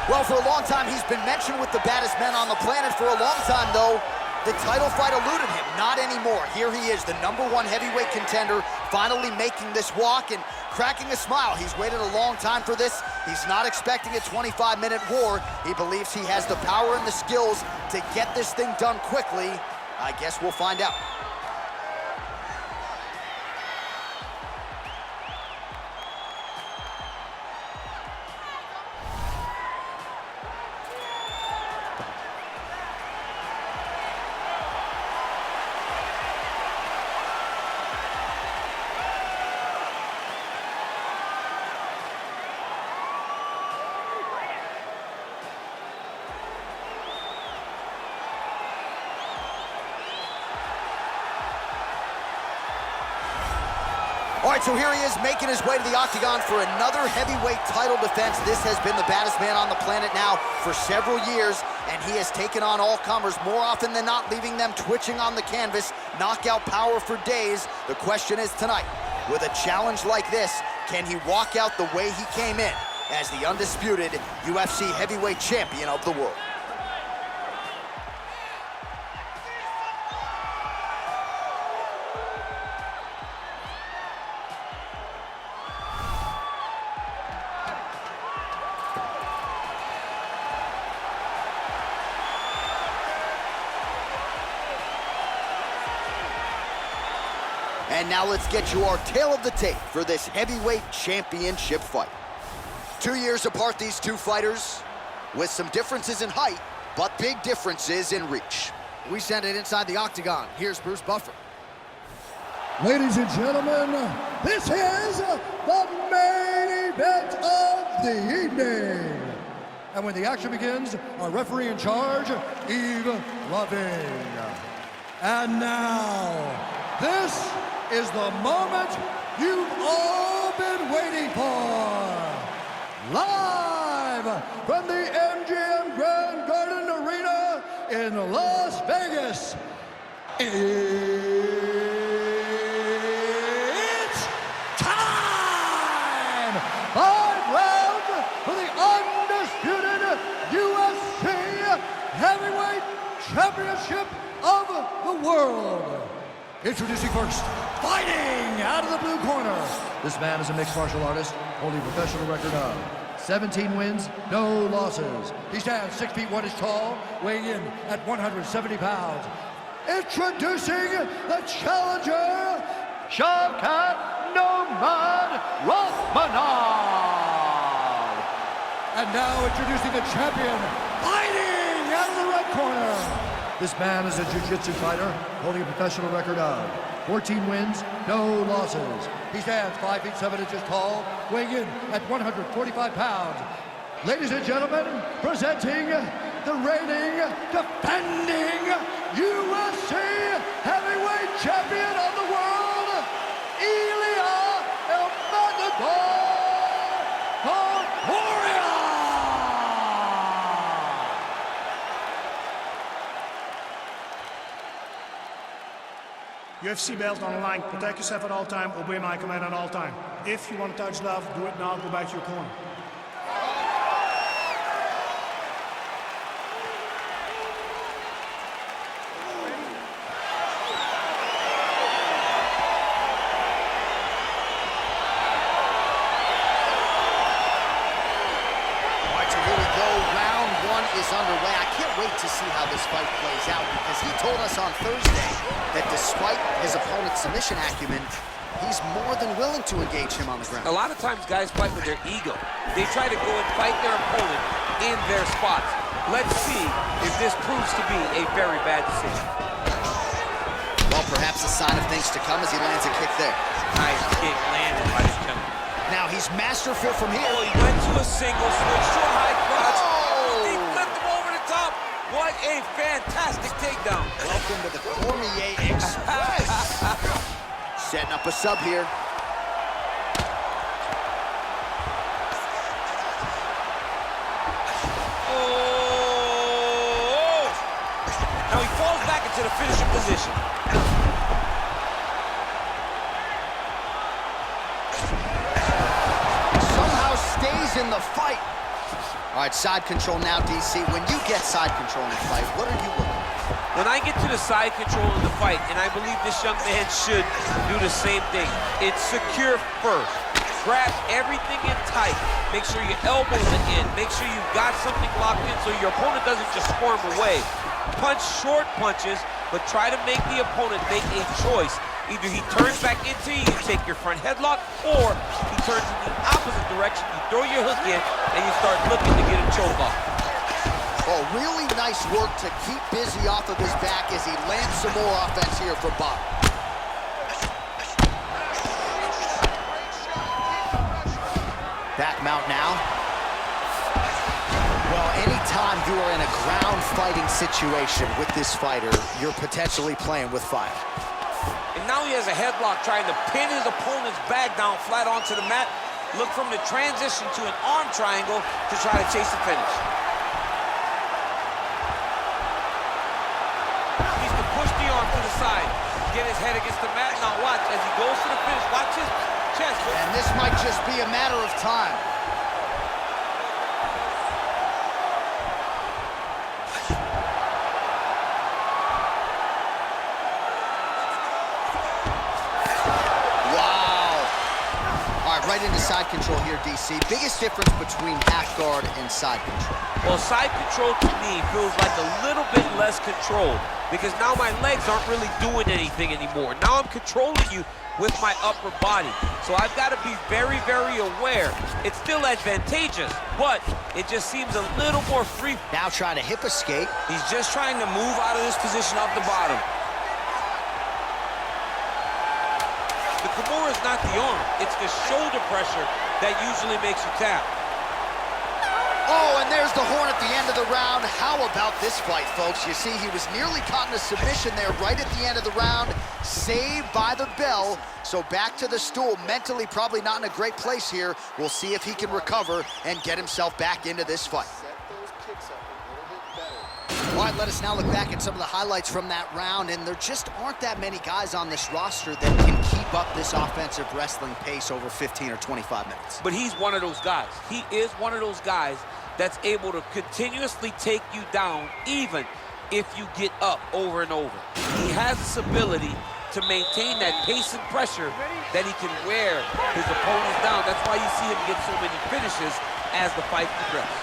Well, for a long time, he's been mentioned with the baddest men on the planet. For a long time, though, the title fight eluded him. Not anymore. Here he is, the #1 heavyweight contender, finally making this walk and cracking a smile. He's waited a long time for this. He's not expecting a 25-minute war. He believes he has the power and the skills to get this thing done quickly. I guess we'll find out. All right, so here he is making his way to the octagon for another heavyweight title defense. This has been the baddest man on the planet now for several years, and he has taken on all comers more often than not, leaving them twitching on the canvas. Knockout power for days. The question is tonight, with a challenge like this, can he walk out the way he came in as the undisputed UFC heavyweight champion of the world? And now let's get you our tale of the tape for this heavyweight championship fight. 2 years apart, these two fighters, with some differences in height, but big differences in reach. We send it inside the octagon. Here's Bruce Buffer. Ladies and gentlemen, this is the main event of the evening. And when the action begins, our referee in charge, Yves Lavigne. And now, this is the moment you've all been waiting for. Live from the MGM Grand Garden Arena in Las Vegas. It's time! 5 rounds for the undisputed UFC Heavyweight Championship of the world. Introducing first, fighting out of the blue corner. This man is a mixed martial artist, holding a professional record of 17 wins, no losses. He stands 6 feet 1 inch tall, weighing in at 170 pounds. Introducing the challenger, Shavkat Rakhmonov. And now introducing the champion, fighting out of the red corner. This man is a jiu-jitsu fighter, holding a professional record of 14 wins, no losses. He stands 5 feet 7 inches tall, weighing in at 145 pounds. Ladies and gentlemen, presenting the reigning, defending UFC heavyweight champion of the world, Ilia Topuria. UFC belt on the line. Protect yourself at all time. Obey my command at all time. If you want to touch love, do it now. Go back to your corner. Underway. I can't wait to see how this fight plays out, because he told us on Thursday that despite his opponent's submission acumen, he's more than willing to engage him on the ground. A lot of times guys fight with their ego. They try to go and fight their opponent in their spots. Let's see if this proves to be a very bad decision. Well, perhaps a sign of things to come as he lands a kick there. Nice kick landed by the gentleman. Now he's masterful from here. Oh, he went to a single, switch to a high crotch. What a fantastic takedown. Welcome to the Cormier Express. Setting up a sub here. Oh! Now he falls back into the finishing position. Somehow stays in the fight. All right, side control now, DC. When you get side control in the fight, what are you looking for? When I get to the side control in the fight, and I believe this young man should do the same thing, it's secure first. Grab everything in tight. Make sure your elbows are in. Make sure you've got something locked in so your opponent doesn't just squirm away. Punch short punches, but try to make the opponent make a choice. Either he turns back into you, you take your front headlock, or he turns in the opposite direction, you throw your hook in, and you start looking to get a choke off. Oh, really nice work to keep busy off of his back as he lands some more offense here from Bob. Back mount now. Well, anytime you are in a ground fighting situation with this fighter, you're potentially playing with fire. And now he has a headlock trying to pin his opponent's back down flat onto the mat. Look from the transition to an arm triangle to try to chase the finish. He's to push the arm to the side, get his head against the mat. Now watch, as he goes to the finish, watch his chest. And this might just be a matter of time. Right into side control here, DC. Biggest difference between half guard and side control? Well, side control to me feels like a little bit less controlled because now my legs aren't really doing anything anymore. Now I'm controlling you with my upper body. So I've got to be very, very aware. It's still advantageous, but it just seems a little more free. Now trying to hip escape. He's just trying to move out of this position off the bottom. The Kimura is not the arm, it's the shoulder pressure that usually makes you tap. Oh, and there's the horn at the end of the round. How about this fight, folks? You see, he was nearly caught in a submission there right at the end of the round. Saved by the bell. So back to the stool. Mentally probably not in a great place here. We'll see if he can recover and get himself back into this fight. All right, let us now look back at some of the highlights from that round, and there just aren't that many guys on this roster that can keep up this offensive wrestling pace over 15 or 25 minutes. But he's one of those guys. He is one of those guys that's able to continuously take you down even if you get up over and over. He has this ability to maintain that pace and pressure that he can wear his opponents down. That's why you see him get so many finishes as the fight progresses.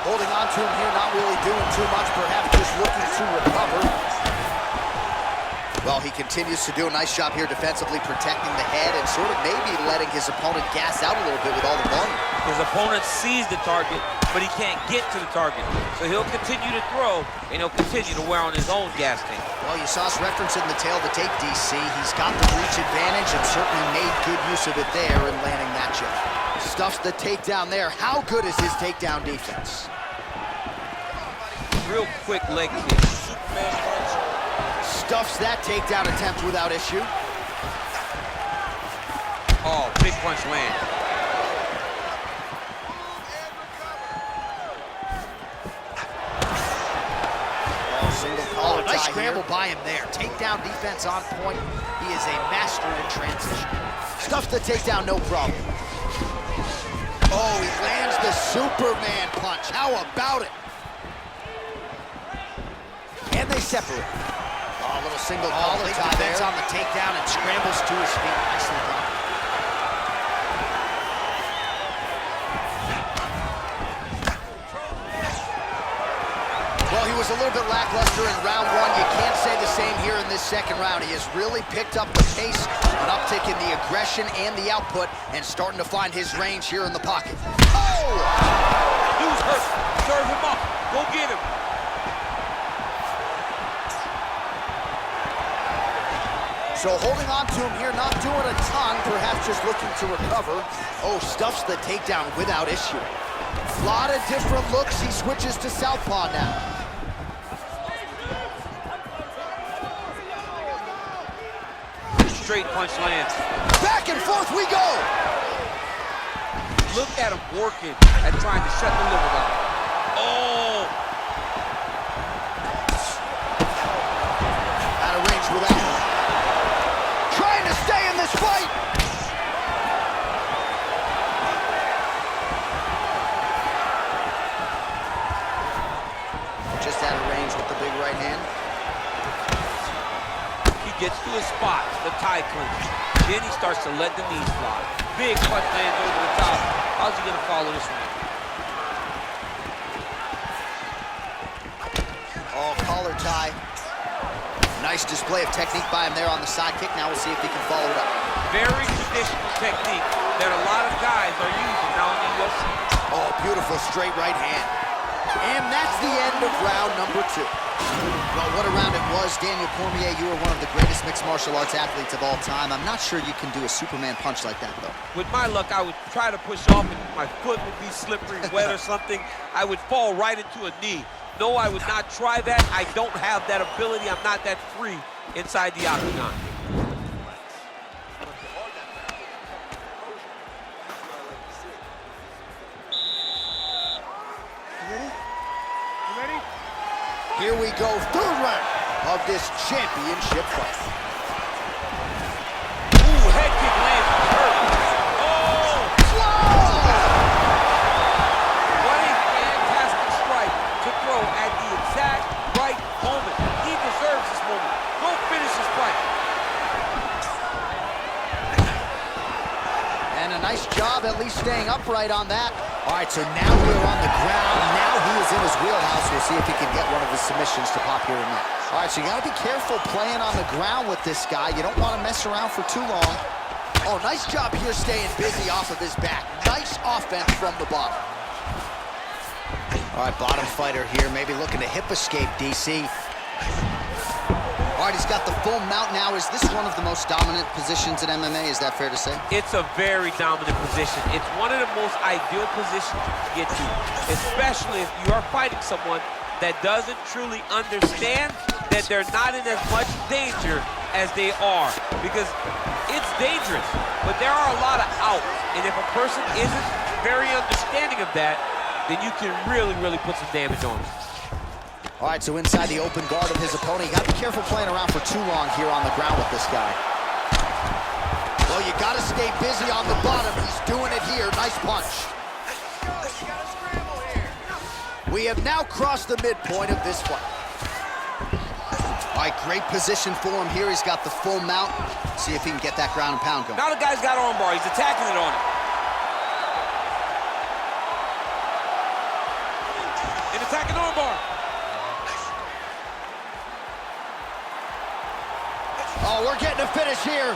Holding on to him here, not really doing too much, perhaps just looking to recover. Well, he continues to do a nice job here defensively, protecting the head and sort of maybe letting his opponent gas out a little bit with all the volume. His opponent sees the target, but he can't get to the target. So he'll continue to throw, and he'll continue to wear on his own gas tank. Well, you saw us referencing the tail of the tape, DC. He's got the reach advantage and certainly made good use of it there in landing that jab. Stuffs the takedown there. How good is his takedown defense? Real quick leg kick. Stuffs that takedown attempt without issue. Oh, big punch land. Oh, single collar tie. Nice scramble by him there. Takedown defense on point. He is a master in transition. Stuffs the takedown, no problem. Oh, he lands the Superman punch. How about it? And they separate. Oh, a little single collar tie there. On the takedown and scrambles to his feet. Nicely done. Well, he was a little bit lackluster in round one. You can't say the same here in this second round. He has really picked up the pace, an uptick in the aggression and the output, and starting to find his range here in the pocket. Oh! Dude's hurt. Serve him up. Go get him. So holding on to him here, not doing a ton, perhaps just looking to recover. Oh, stuffs the takedown without issue. A lot of different looks. He switches to southpaw now. Straight punch lands. Back and forth we go. Look at him working at trying to shut the liver down. Oh! Out of range right hand. He gets to his spot, the tie clinch. Then he starts to let the knees fly. Big punch lands over the top. How's he gonna follow this one? Oh, collar tie. Nice display of technique by him there on the side kick. Now we'll see if he can follow it up. Very traditional technique that a lot of guys are using now in the UFC. Oh, beautiful straight right hand. And that's the end of round number 2. Well, what a round it was. Daniel Cormier, you are one of the greatest mixed martial arts athletes of all time. I'm not sure you can do a Superman punch like that, though. With my luck, I would try to push off and my foot would be slippery, wet or something. I would fall right into a knee. No, I would not try that. I don't have that ability. I'm not that free inside the octagon. Here we go, third round of this championship fight. Ooh, head kick lands. Oh! Whoa! What a fantastic strike to throw at the exact right moment. He deserves this moment. Go finish his fight. And a nice job at least staying upright on that. All right, so now we're on the ground. Now he is in his wheelhouse. We'll see if he can get one of his submissions to pop here tonight. All right, so you got to be careful playing on the ground with this guy. You don't want to mess around for too long. Oh, nice job here staying busy off of his back. Nice offense from the bottom. All right, bottom fighter here, maybe looking to hip escape, DC. All right, he's got the full mount now. Is this one of the most dominant positions in MMA? Is that fair to say? It's a very dominant position. It's one of the most ideal positions you can get to, especially if you are fighting someone that doesn't truly understand that they're not in as much danger as they are. Because it's dangerous, but there are a lot of outs. And if a person isn't very understanding of that, then you can really, really put some damage on them. All right, so inside the open guard of his opponent, you got to be careful playing around for too long here on the ground with this guy. Well, you got to stay busy on the bottom. He's doing it here. Nice punch. We have now crossed the midpoint of this fight. All right, great position for him here. He's got the full mount. See if he can get that ground and pound going. Now the guy's got armbar. He's attacking it on him. An attacking armbar. Oh, we're getting a finish here.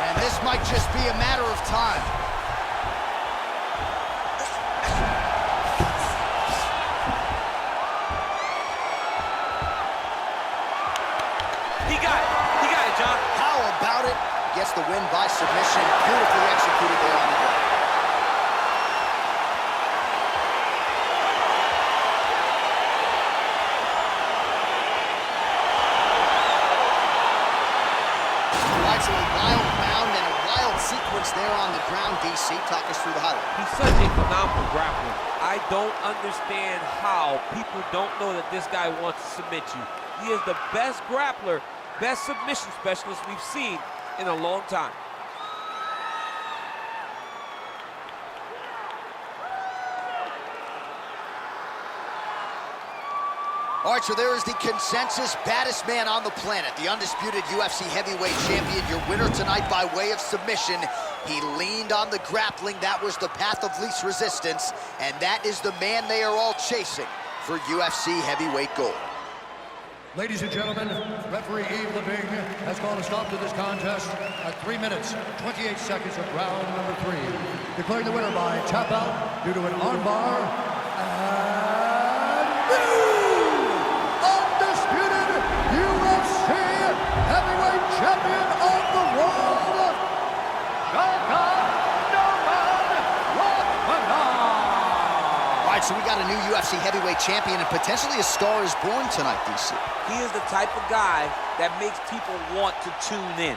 And this might just be a matter of time. He got it, John. How about it? Gets the win by submission. Beautifully executed there on the ground. So a wild round and a wild sequence there on the ground, DC. Talk us through the highlight. He's such a phenomenal grappler. I don't understand how people don't know that this guy wants to submit you. He is the best grappler, best submission specialist we've seen in a long time. All right, so there is the consensus baddest man on the planet, the undisputed UFC heavyweight champion, your winner tonight by way of submission. He leaned on the grappling. That was the path of least resistance, and that is the man they are all chasing for UFC heavyweight gold. Ladies and gentlemen, referee Yves Leving has called a stop to this contest at 3 minutes, 28 seconds of round number 3. Declaring the winner by tap out due to an armbar and undisputed UFC heavyweight champion of the world, Shavkat Rakhmonov. All right, so we got a new UFC heavyweight champion, and potentially a star is born tonight, DC. He is the type of guy that makes people want to tune in.